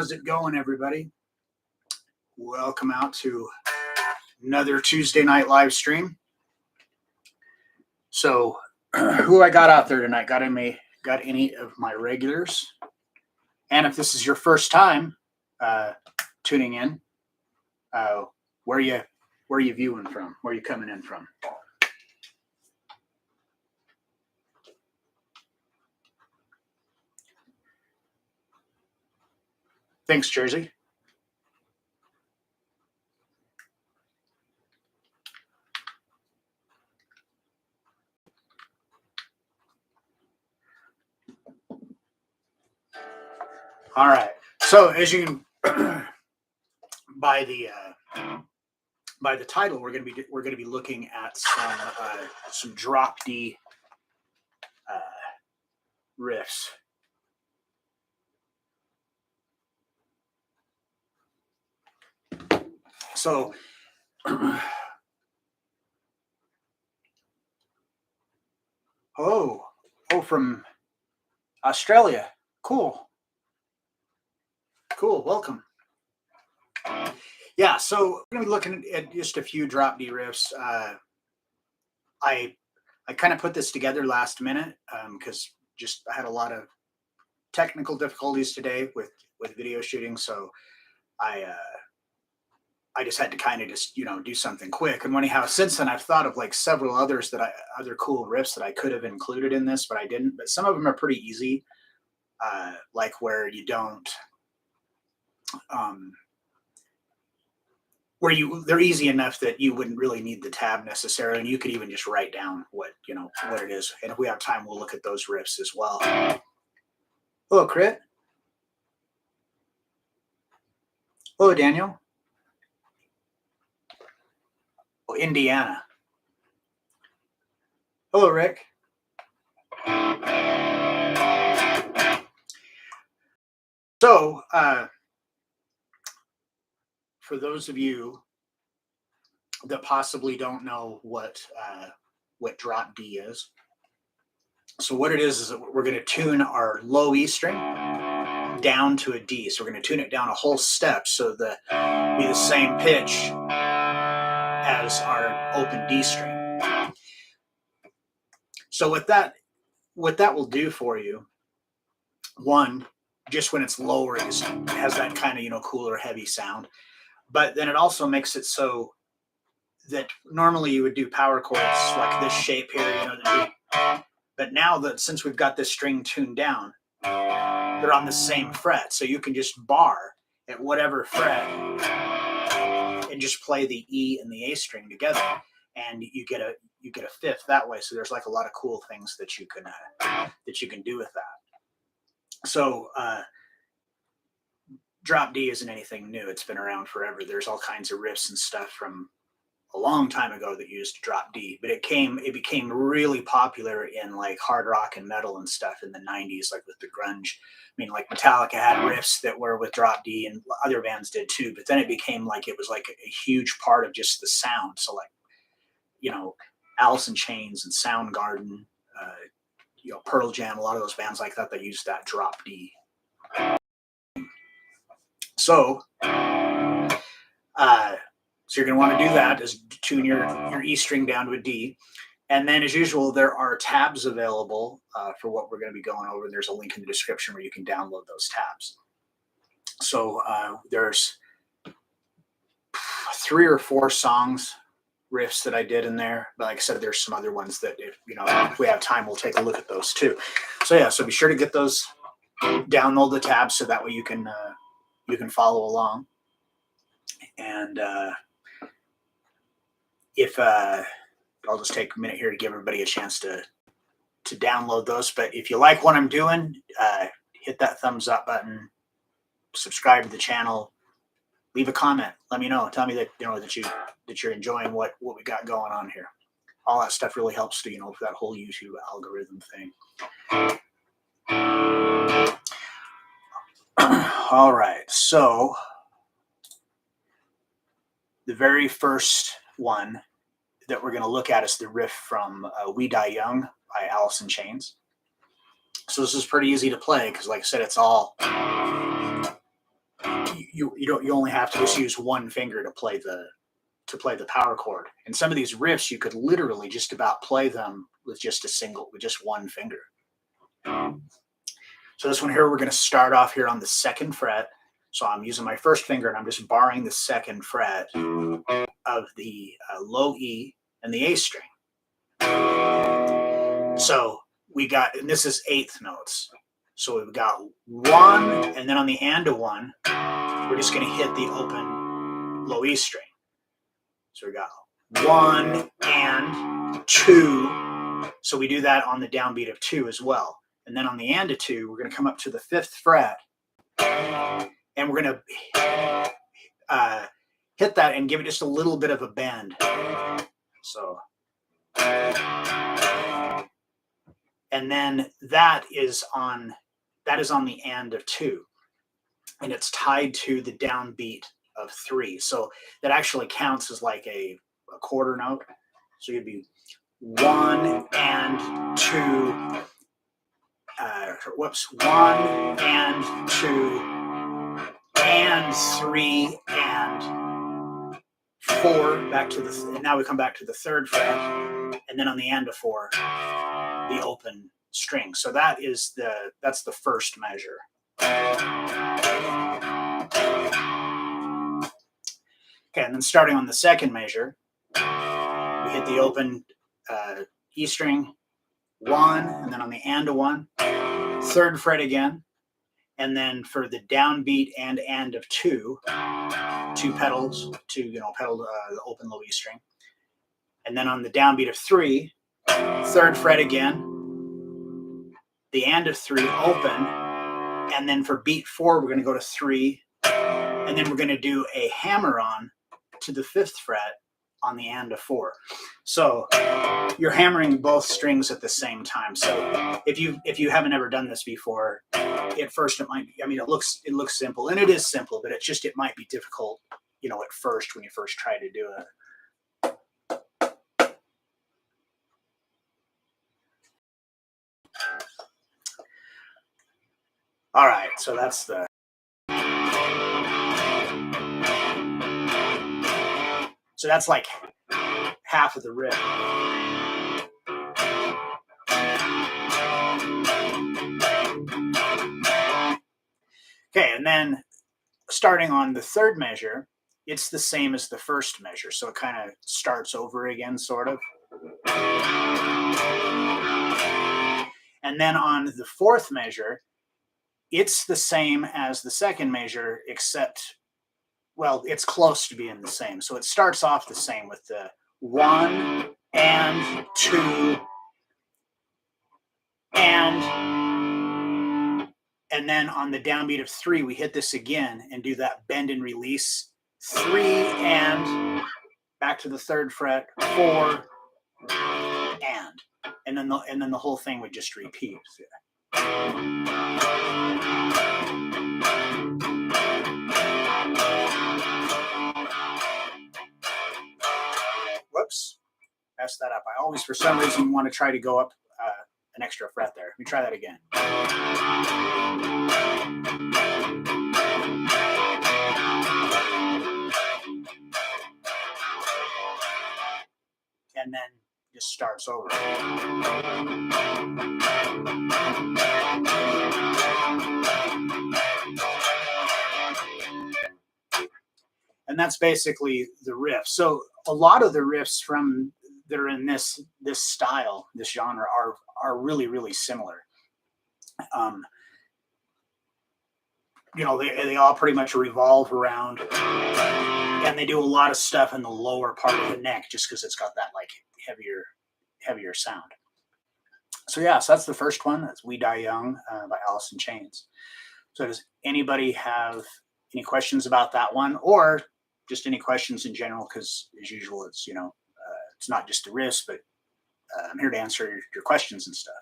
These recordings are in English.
How's it going, everybody? Welcome out to another Tuesday night live stream. So, who I got out there tonight? Got any of my regulars? And if this is your first time tuning in, where are you viewing from? Where are you coming in from? Thanks, Jersey. All right. So as you can by the title, we're going to be looking at some drop D riffs. So oh, from Australia. Cool. Welcome. Yeah, so we're going to be looking at just a few drop D riffs. I kind of put this together last minute because I had a lot of technical difficulties today with video shooting, so I just had to kind of do something quick. And anyhow, since then I've thought of like several other cool riffs that I could have included in this, but I didn't. But some of them are pretty easy, like where you don't. They're easy enough that you wouldn't really need the tab necessarily, and you could even just write down what it is. And if we have time, we'll look at those riffs as well. Hello, Crit. Hello, Daniel. Oh, Indiana. Hello, Rick. So, for those of you that possibly don't know what drop D is, so what it is that we're going to tune our low E string down to a D. So we're going to tune it down a whole step so that be the same pitch as our open D string. So what that will do for you, one, just when it's lower, it has that kind of cooler, heavy sound. But then it also makes it so that normally you would do power chords like this shape here, but now that since we've got this string tuned down, they're on the same fret, so you can just bar at whatever fret and just play the E and the A string together, and you get a fifth that way. So there's like a lot of cool things that you can do with that. So drop D isn't anything new. It's been around forever. There's all kinds of riffs and stuff from a long time ago that used drop D, but it became really popular in like hard rock and metal and stuff in the 90s, like with the grunge. I mean, like Metallica had riffs that were with drop D, and other bands did too, but then it became like it was like a huge part of just the sound. So like, Alice in Chains and Soundgarden, Pearl Jam, a lot of those bands like that used that drop D. So, so you're going to want to do that, is tune your E string down to a D. And then, as usual, there are tabs available for what we're going to be going over. There's a link in the description where you can download those tabs. So there's 3 or 4 songs, riffs that I did in there. But like I said, there's some other ones that if we have time, we'll take a look at those too. So yeah, so be sure to get those, download the tabs so that way you can follow along. And if I'll just take a minute here to give everybody a chance to download those. But if you like what I'm doing, hit that thumbs up button, subscribe to the channel, leave a comment, let me know, tell me that that you're enjoying what we got going on here. All that stuff really helps to for that whole YouTube algorithm thing. All right, so the very first one that we're going to look at is the riff from We Die Young by Alice in Chains. So this is pretty easy to play because, like I said, it's all you only have to just use one finger to play the power chord. And some of these riffs you could literally just about play them with just one finger. So this one here, we're going to start off here on the 2nd fret. So I'm using my first finger and I'm just barring the 2nd fret of the low E and the A string. So we got, and this is 8th notes. So we've got 1, and then on the and to 1, we're just going to hit the open low E string. So we got 1 and 2. So we do that on the downbeat of 2 as well. And then on the and to 2, we're going to come up to the 5th fret, and we're going to hit that and give it just a little bit of a bend. So, and then that is on the and of 2, and it's tied to the downbeat of 3. So that actually counts as like a quarter note. So you'd be 1 and 2. 1 and 2 and 3 and 4 back to the, and now we come back to the 3rd fret, and then on the and of 4, the open string. So that's the first measure. Okay, and then starting on the 2nd measure, we hit the open E string, 1, and then on the and to 1, 3rd fret again, and then for the downbeat and of 2, 2 pedals to pedal the open low E string, and then on the downbeat of 3, 3rd fret again, the and of 3 open, and then for beat 4 we're going to go to 3, and then we're going to do a hammer on to the 5th fret on the and of 4. So you're hammering both strings at the same time. So if you haven't ever done this before, at first it might be, it looks simple, and it is simple, but it might be difficult, at first when you first try to do it. All right, so that's like half of the riff. Okay, and then starting on the 3rd measure, it's the same as the 1st measure, so it kind of starts over again, sort of. And then on the 4th measure, it's the same as the 2nd measure, except, well, it's close to being the same. So it starts off the same with the 1 and 2 and then on the downbeat of 3, we hit this again and do that bend and release. 3 and back to the 3rd fret, 4 and then the whole thing would just repeat. Whoops, messed that up. I always, for some reason, want to try to go up an extra fret there. Let me try that again. And then just starts over. And that's basically the riff. So a lot of the riffs that are in this style, this genre, are really, really similar. They all pretty much revolve around, and they do a lot of stuff in the lower part of the neck, just because it's got that like heavier sound. So yeah, so that's the first one. That's "We Die Young" by Alice in Chains. So does anybody have any questions about that one, or just any questions in general? Because as usual, it's it's not just the riffs, but I'm here to answer your questions and stuff.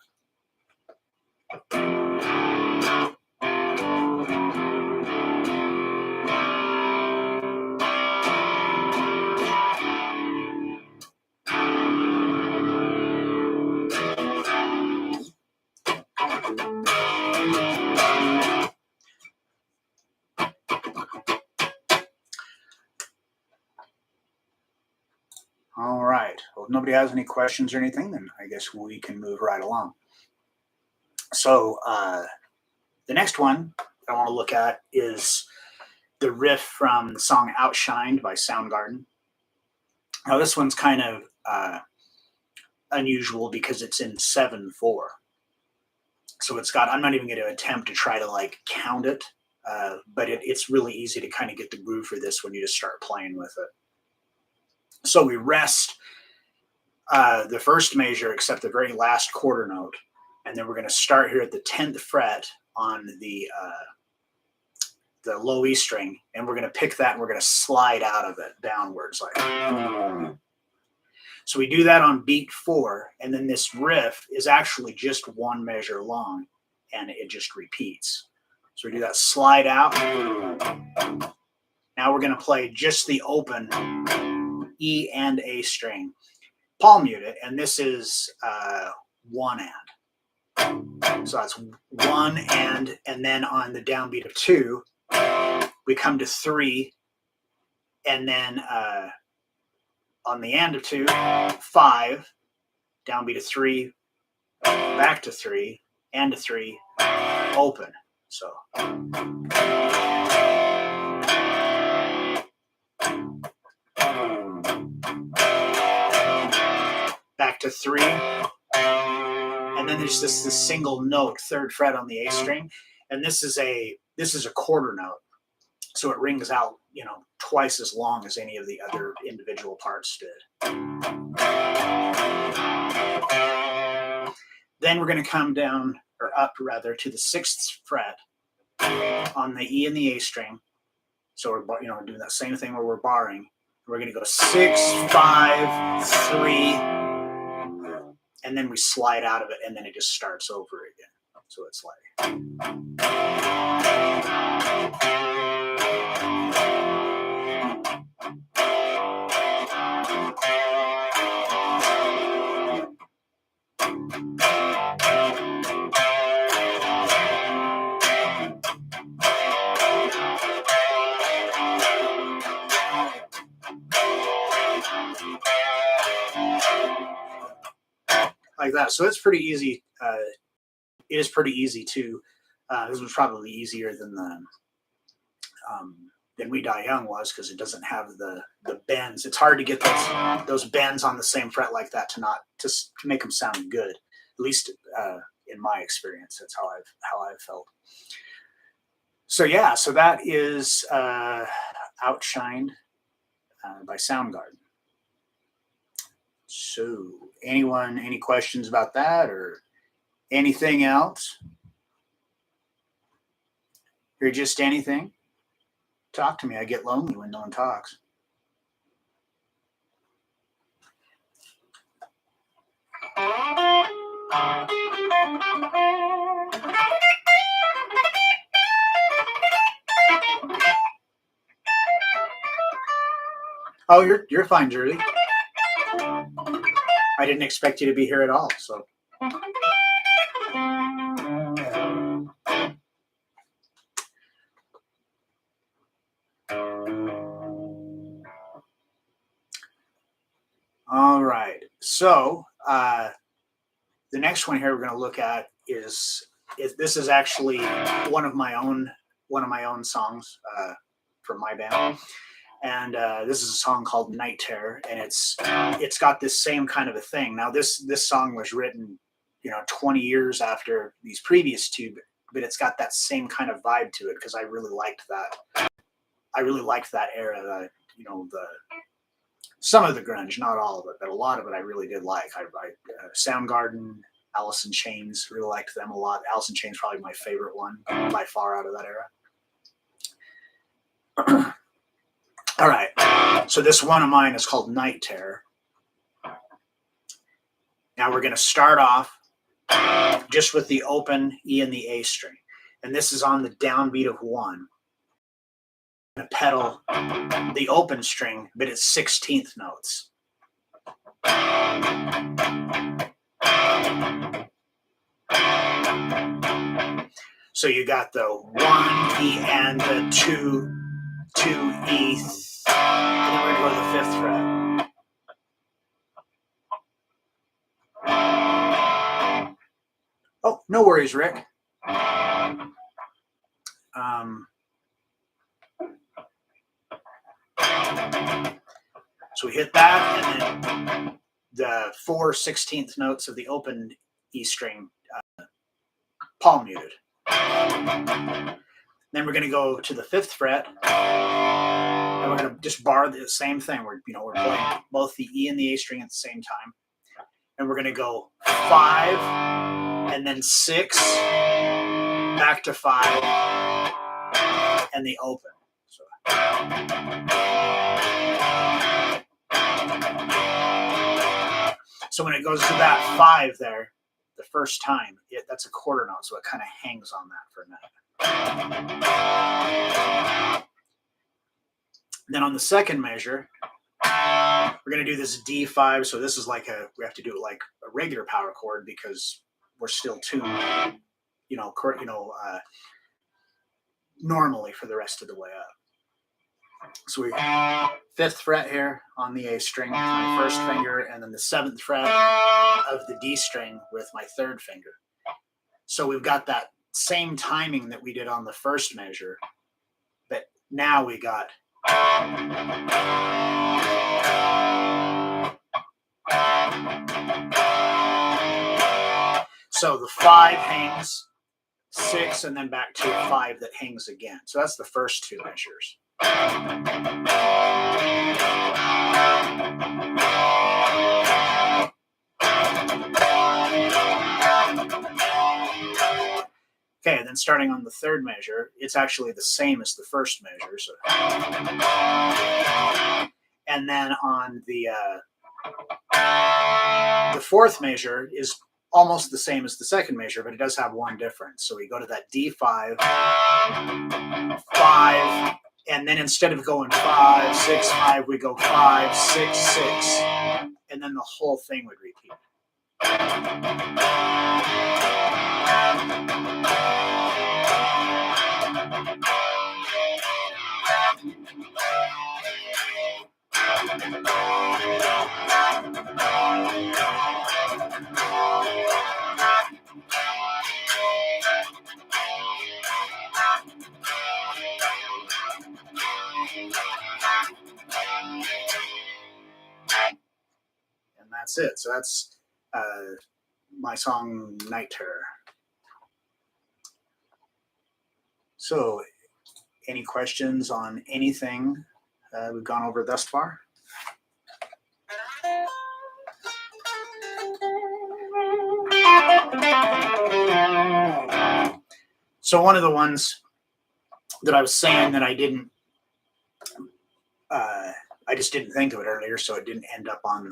Well, if nobody has any questions or anything, then I guess we can move right along. So the next one I want to look at is the riff from the song Outshined by Soundgarden. Now this one's kind of unusual because it's in 7/4. So it's got, I'm not even going to attempt to try to like count it, but it's really easy to kind of get the groove for this when you just start playing with it. So we rest the first measure except the very last quarter note, and then we're going to start here at the 10th fret on the low E string, and we're going to pick that and we're going to slide out of it downwards like that. So we do that on beat 4, and then this riff is actually just one measure long, and it just repeats. So we do that slide out. Now we're going to play just the open E and A string. Palm mute it, and this is one and. So that's one and then on the downbeat of 2, we come to 3, and then on the and of 2, 5, downbeat of 3, back to 3, and to 3, open. So back to 3, and then there's this single note, 3rd fret on the A string, and this is a quarter note, so it rings out, you know, twice as long as any of the other individual parts did. Then we're going to come down, or up rather, to the 6th fret on the E and the A string. So we're, you know, we're doing that same thing where we're barring. We're going to go 6, 5, 3, and then we slide out of it, and then it just starts over again. So it's like. Like that. So it's pretty easy. It is pretty easy too. This was probably easier than the than We Die Young was, because it doesn't have the bends. It's hard to get those bends on the same fret like that to make them sound good. At least in my experience, that's how I've felt. So yeah, so that is Outshined by Soundgarden. So anyone, any questions about that or anything else? Or just anything? Talk to me. I get lonely when no one talks. Oh, you're fine, Julie. I didn't expect you to be here at all, so. All right. So the next one here we're going to look at is this is actually one of my own songs from my band. And this is a song called Night Terror, and it's got this same kind of a thing. Now this song was written, 20 years after these previous two, but it's got that same kind of vibe to it because I really liked that. I really liked that era. Some of the grunge, not all of it, but a lot of it I really did like. Soundgarden, Alice in Chains, really liked them a lot. Alice in Chains probably my favorite one by far out of that era. All right, so this one of mine is called Night Terror. Now we're going to start off just with the open E and the A string. And this is on the downbeat of 1. I'm going to pedal the open string, but it's 16th notes. So you got the 1 E and the 2 E, and then we're going to go to the 5th fret. No worries, Rick. So we hit that, and then the 4/16 notes of the open E string, palm muted. Then we're going to go to the 5th fret, and we're going to just bar the same thing. We're playing both the E and the A string at the same time, and we're going to go 5, and then 6, back to 5, and the open. So when it goes to that 5 there, the first time, that's a quarter note, so it kind of hangs on that for a minute. Then on the second measure, we're going to do this D5. So this is like we have to do it like a regular power chord because we're still tuned, normally for the rest of the way up. So we 5th fret here on the A string with my first finger, and then the 7th fret of the D string with my 3rd finger. So we've got that same timing that we did on the first measure, but now we got so the 5 hangs, 6, and then back to 5 that hangs again. So that's the first 2 measures. Okay, then starting on the 3rd measure, it's actually the same as the first measure. So, and then on the 4th measure is almost the same as the 2nd measure, but it does have one difference. So we go to that D5, 5, and then instead of going 5, 6, 5, we go 5, 6, 6, and then the whole thing would repeat. And that's it. So that's my song Night Terror. So any questions on anything we've gone over thus far? So one of the ones that I was saying that I didn't, I just didn't think of it earlier, so it didn't end up on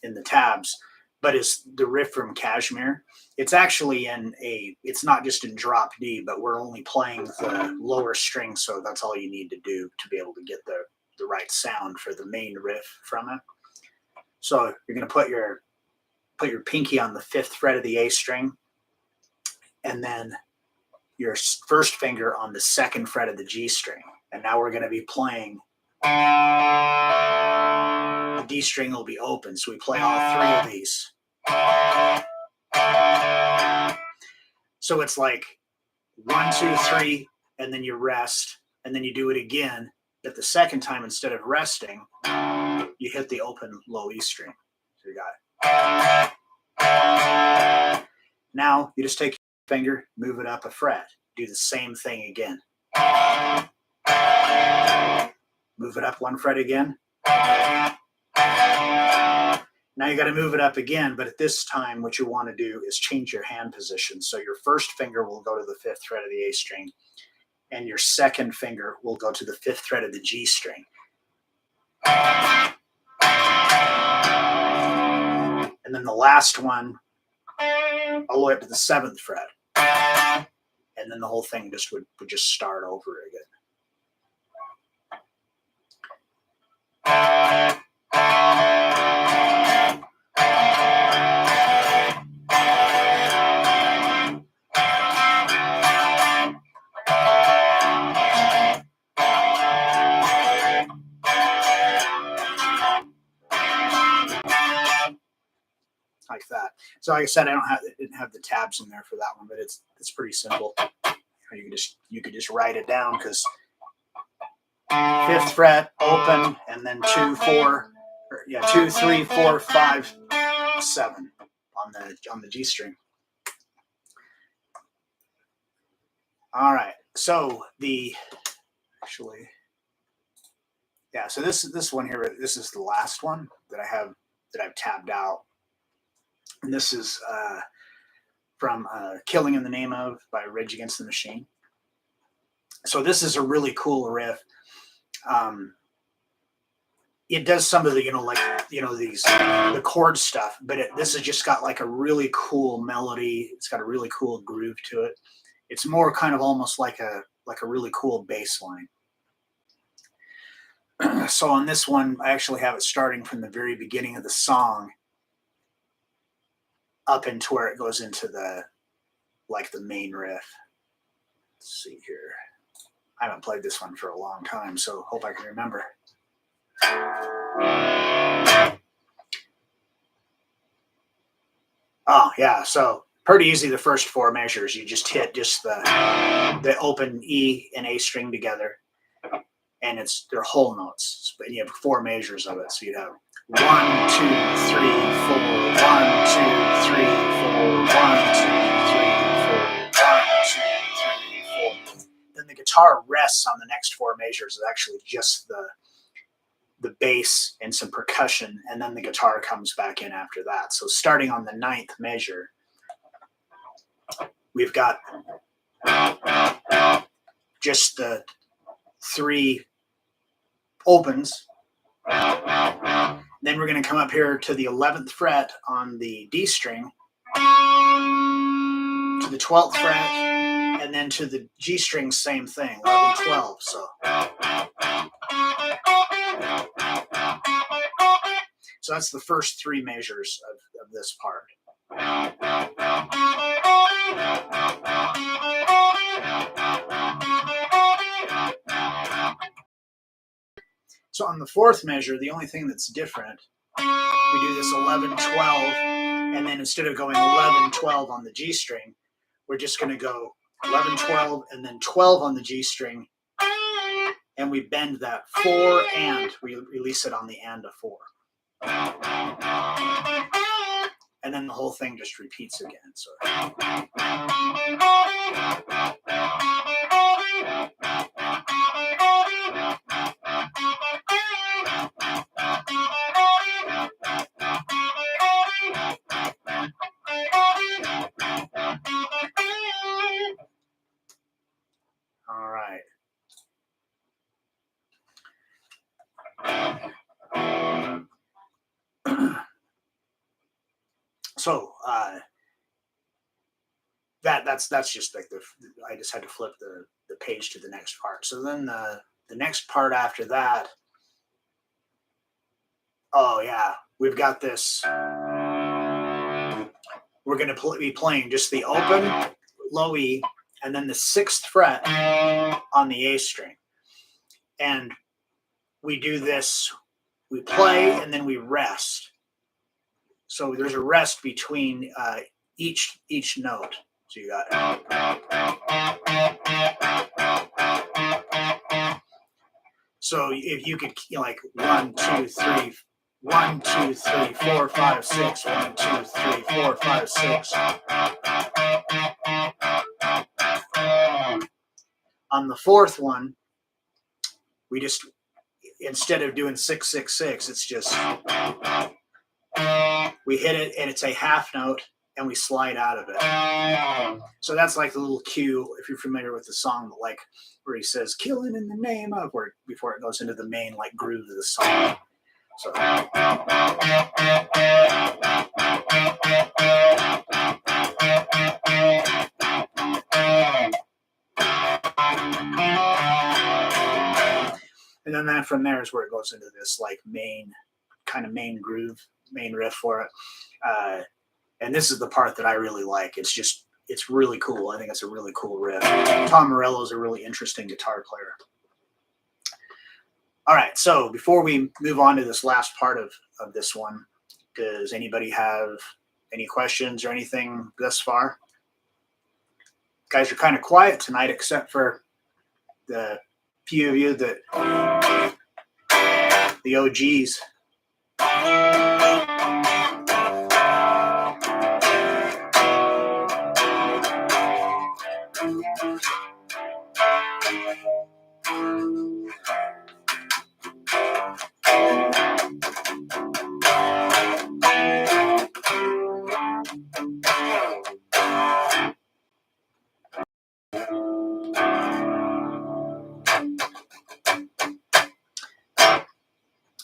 in the tabs, but is the riff from Kashmir. It's actually it's not just in drop D, but we're only playing the lower string, so that's all you need to do to be able to get the right sound for the main riff from it. So you're going to put your pinky on the 5th fret of the A string, and then your first finger on the 2nd fret of the G string. And now we're going to be playing, the D string will be open, so we play all 3 of these. So it's like 1, 2, 3, and then you rest, and then you do it again. But the second time, instead of resting, you hit the open low E string. So you got it. Now you just take your finger, move it up a fret, do the same thing again. Move it up 1 fret again. Now you got to move it up again, but at this time, what you want to do is change your hand position. So your first finger will go to the 5th fret of the A string, and your second finger will go to the 5th fret of the G string. And then the last one, all the way up to the 7th fret. And then the whole thing just would just start over again. like that. So like I said, didn't have the tabs in there for that one, but it's pretty simple. You could just write it down, because 5th fret open, and then 2, 4, 2, 3, 4, 5, 7 on the G string. All right, so so this one here, this is the last one that I've tabbed out, and this is from "Killing in the Name Of" by Rage Against the Machine. So this is a really cool riff. It does some of the the chord stuff, but this has just got like a really cool melody. It's got a really cool groove to it. It's more kind of almost like a really cool bass line. So on this one, I actually have it starting from the very beginning of the song up into where it goes into the main riff. Let's see here. I haven't played this one for a long time, so hope I can remember. Oh yeah, so pretty easy. The first 4 measures, you just hit just the open E and A string together, and they're whole notes. But you have 4 measures of it, so you have 1, 2, 3, 4, 1, 2, 3, 4, 1, 2, 3, 4, 1, 2, 3, 4. Then the guitar rests on the next 4 measures. Is actually just the bass and some percussion, and then the guitar comes back in after that. So starting on the 9th measure, we've got just the 3 opens. Then we're going to come up here to the 11th fret on the D string, to the 12th fret, and then to the G string, same thing, 11, 12. So that's the first 3 measures of this part. So on the 4th measure, the only thing that's different, we do this 11, 12, and then instead of going 11, 12 on the G string, we're just going to go 11, 12, and then 12 on the G string, and we bend that 4, and we release it on the and of 4. And then the whole thing just repeats again. So. All right. So that's just like I just had to flip the page to the next part. So then the next part after that, oh yeah, we've got this. We're going to be playing just the open, low E, and then the 6th fret on the A string. And we do this, we play, and then we rest. So there's a rest between each note. So you got. So if you could, like 1, 2, 3, 1, 2, 3, 4, 5, 6, 1, 2, 3, 4, 5, 6. On the 4th one, we just, instead of doing 6, 6, 6, it's just, we hit it and it's a half note and we slide out of it. So that's like the little cue, if you're familiar with the song, like where he says "killing in the name of," where before it goes into the main like groove of the song. So. And then from there is where it goes into this like main groove, main riff for it. And this is the part that I really like. It's really cool. I think it's a really cool riff. Tom Morello is a really interesting guitar player. All right, so before we move on to this last part of this one, does anybody have Any questions or anything thus far? Guys are kind of quiet tonight, except for the few of you that the OGs.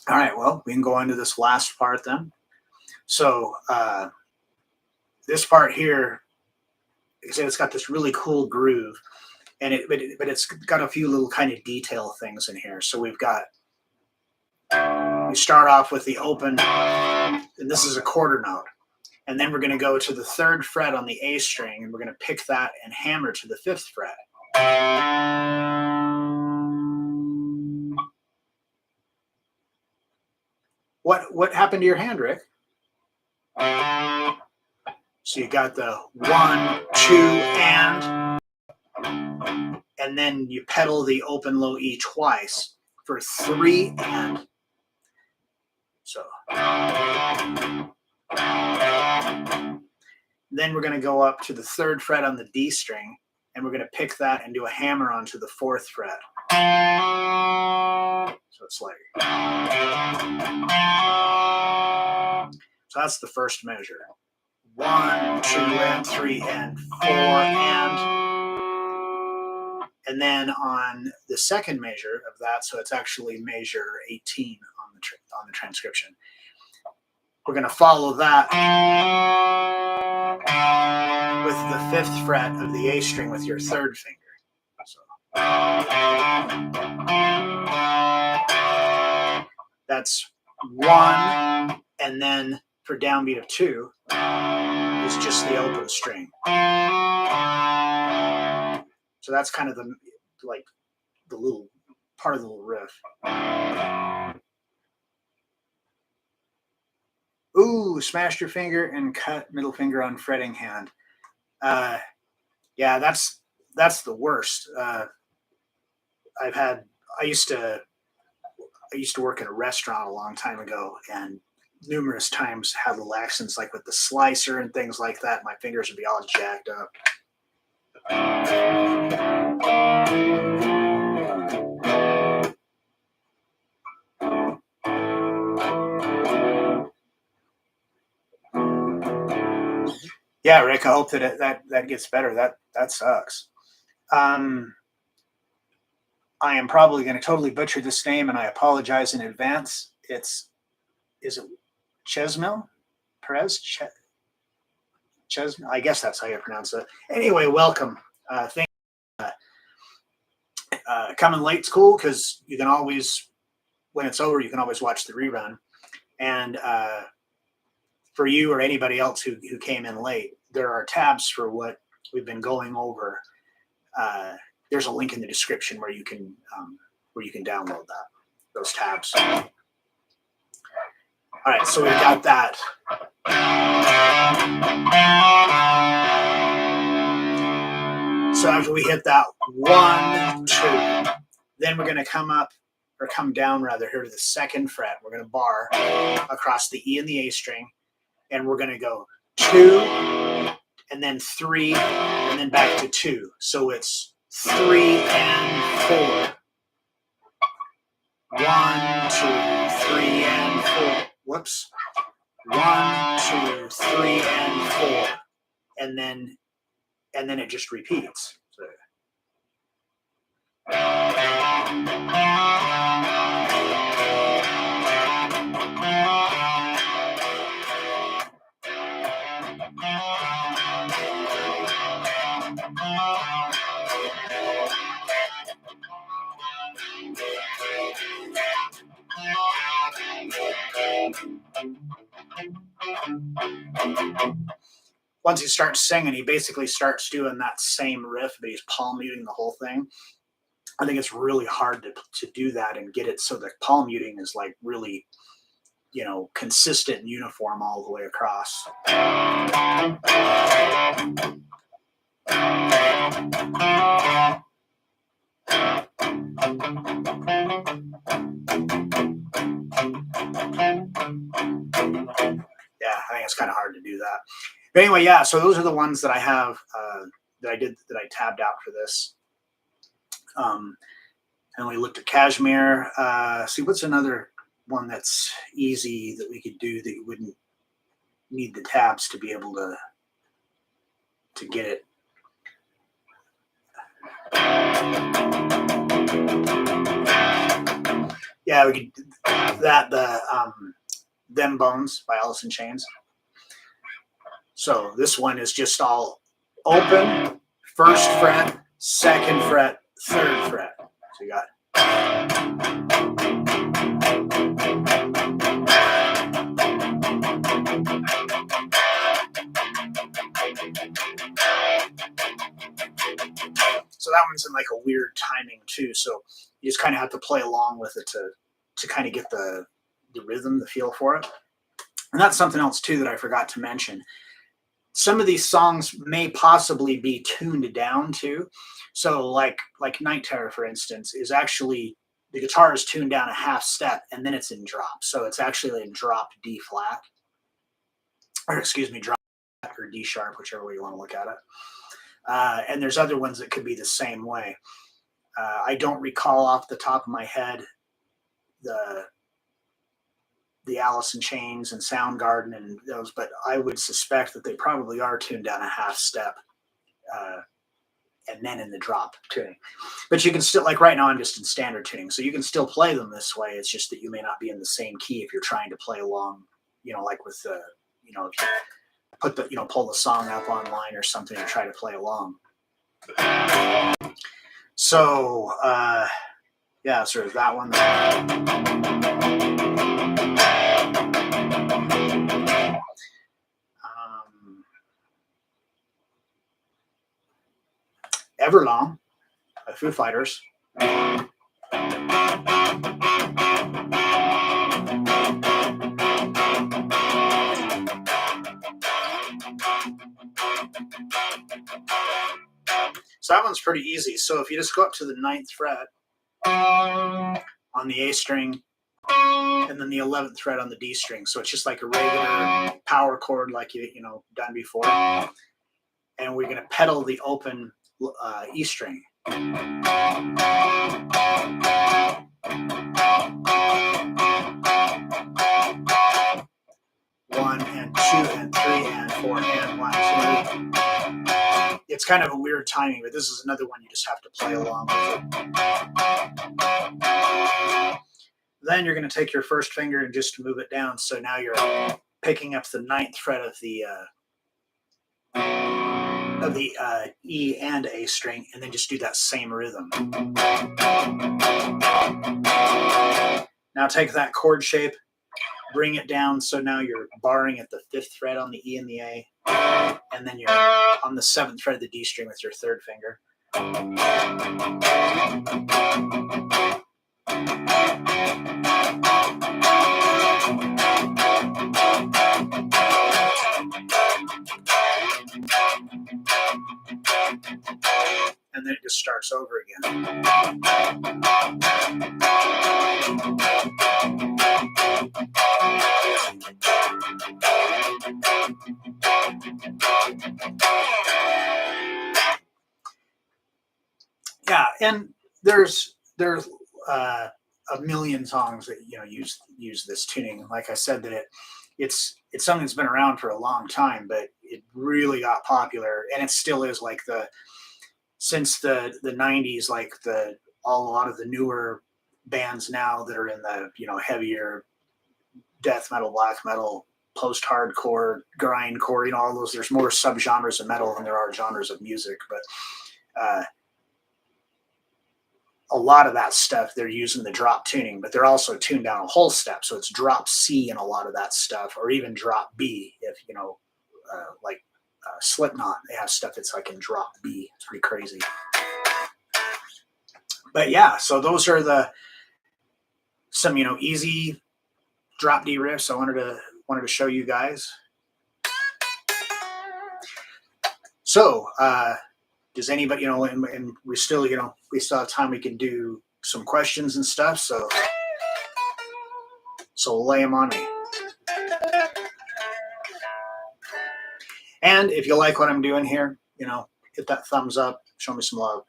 All right, well, we can go into this last part then. So this part here, like I said, it's got this really cool groove, and but it's got a few little kind of detail things in here. So we start off with the open, and this is a quarter note. And then we're going to go to the 3rd fret on the A string, and we're going to pick that and hammer to the 5th fret. What happened to your hand, Rick? So you got the 1, 2, and then you pedal the open low E twice for 3 and. So then we're going to go up to the 3rd fret on the D string, and we're going to pick that and do a hammer onto the 4th fret. So it's like. So that's the first measure. 1, 2, and 3, and 4, and then on the second measure of that, so it's actually measure 18 on the transcription. We're going to follow that with the 5th fret of the A string with your 3rd finger. So that's 1, and then for downbeat of 2 is just the open string. So that's kind of the little part of the little riff. Ooh, smashed your finger and cut middle finger on fretting hand. Yeah, that's the worst. I used to work in a restaurant a long time ago, and numerous times had little accidents like with the slicer and things like that. My fingers would be all jacked up. Yeah, Rick, I hope that gets better. That sucks. I am probably going to totally butcher this name, and I apologize in advance. Is it Chesmil? Perez? Chesmil? I guess that's how you pronounce it. Anyway, welcome. Thank you. Coming late's cool because you can always, when it's over, you can always watch the rerun. And for you or anybody else who came in late, there are tabs for what we've been going over. There's a link in the description where you can download those tabs. All right, so we got that. So after we hit that 1, 2, then we're going to come down here to the 2nd fret. We're going to bar across the E and the A string, and we're going to go 2, and then 3, and then back to 2. So it's 3 and 4. 1, 2, 3, and 4. Whoops. 1, 2, 3, and 4. And then it just repeats. So. Once he starts singing, he basically starts doing that same riff, but he's palm muting the whole thing. I think it's really hard to do that and get it so the palm muting is like really you know, consistent and uniform all the way across. Yeah, I think it's kind of hard to do that. But anyway, yeah, so those are the ones that I have that I tabbed out for this. And we looked at Kashmir. See, what's another one that's easy that we could do that you wouldn't need the tabs to be able to get it. Yeah, we could Them Bones by Alice in Chains. So this one is just all open, first fret, second fret, third fret. So you got so that one's in like a weird timing too. So you just kind of have to play along with it to kind of get the rhythm, the feel for it. And that's something else too that I forgot to mention. Some of these songs may possibly be tuned down too. So like Night Terror, for instance, is actually the guitar is tuned down a half step and then it's in drop. So it's actually in drop D flat, or excuse me, drop or D sharp, whichever way you want to look at it. And there's other ones that could be the same way. I don't recall off the top of my head the Alice in Chains and Soundgarden and those, but I would suspect that they probably are tuned down a half step and then in the drop tuning. But you can still, like right now I'm just in standard tuning, so you can still play them this way. It's just that you may not be in the same key if you're trying to play along, you know, like with the, you know, if you put the, you know, pull the song up online or something and try to play along. So, yeah, so there's that one. Everlong by Foo Fighters. So that one's pretty easy. So if you just go up to the 9th fret on the A string and then the 11th fret on the D string. So it's just like a regular power chord like you know done before. And we're going to pedal the open E string. 1 and 2 and 3 and 4 and 1, 2. It's kind of a weird timing, but this is another one you just have to play along with it. Then you're going to take your first finger and just move it down. So now you're picking up the 9th fret of the E and A string, and then just do that same rhythm. Now take that chord shape, bring it down, so now you're barring at the 5th fret on the E and the A, and then you're on the 7th fret of the D string with your 3rd finger. And then it just starts over again. Yeah, and there's a million songs that use this tuning. Like I said, that it's something that's been around for a long time, but it really got popular, and it still is. Like since the 90s, like a lot of the newer bands now that are in the heavier death metal, black metal, post-hardcore, grindcore, all those. There's more subgenres of metal than there are genres of music, but a lot of that stuff they're using the drop tuning, but they're also tuned down a whole step. So it's drop C in a lot of that stuff, or even drop B. If like Slipknot, they have stuff that's like in drop B. It's pretty crazy. But yeah, so those are some easy drop D riffs I wanted to show you guys. So does anybody, and we still have time, we can do some questions and stuff, so lay them on me. And if you like what I'm doing here, hit that thumbs up, show me some love.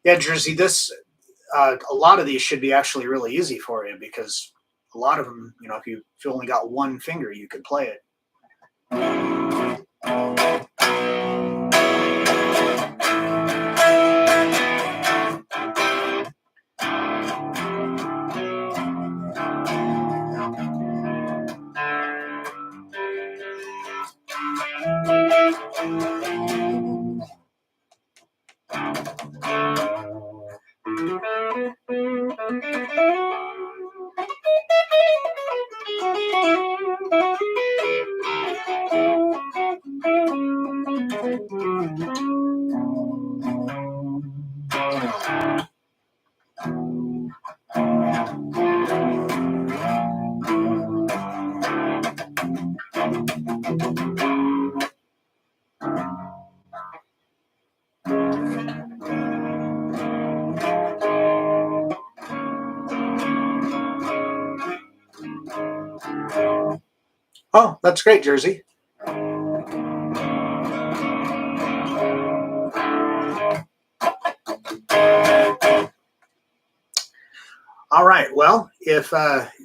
Yeah, Jersey, a lot of these should be actually really easy for you, because a lot of them, if you only got one finger, you could play it. Oh, that's great, Jersey. All right. Well, if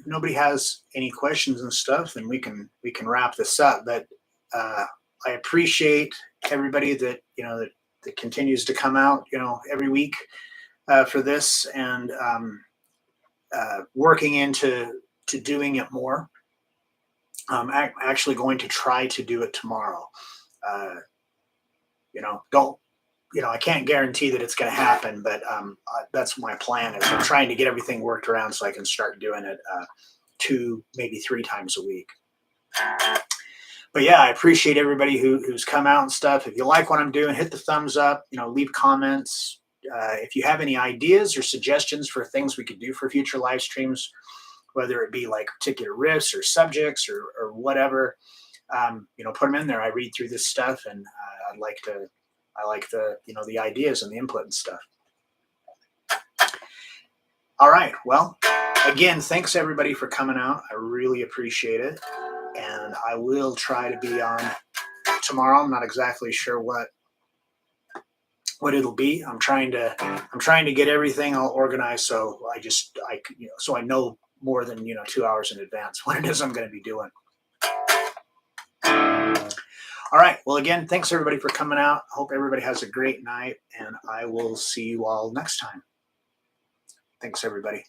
nobody has any questions and stuff, then we can wrap this up. But I appreciate everybody that that continues to come out every week for this, and working into doing it more. I'm actually going to try to do it tomorrow. Don't I can't guarantee that it's going to happen, but that's my plan. Is I'm trying to get everything worked around so I can start doing it 2, maybe 3 times a week. But yeah, I appreciate everybody who's come out and stuff. If you like what I'm doing, hit the thumbs up. Leave comments. If you have any ideas or suggestions for things we could do for future live streams, whether it be like particular riffs or subjects or whatever, put them in there. I read through this stuff, and I like the the ideas and the input and stuff. All right. Well, again, thanks everybody for coming out. I really appreciate it, and I will try to be on tomorrow. I'm not exactly sure what it'll be. I'm trying to get everything all organized, so so I know more than 2 hours in advance what it is I'm going to be doing. All right. Well, again, thanks everybody for coming out. I hope everybody has a great night, and I will see you all next time. Thanks, everybody.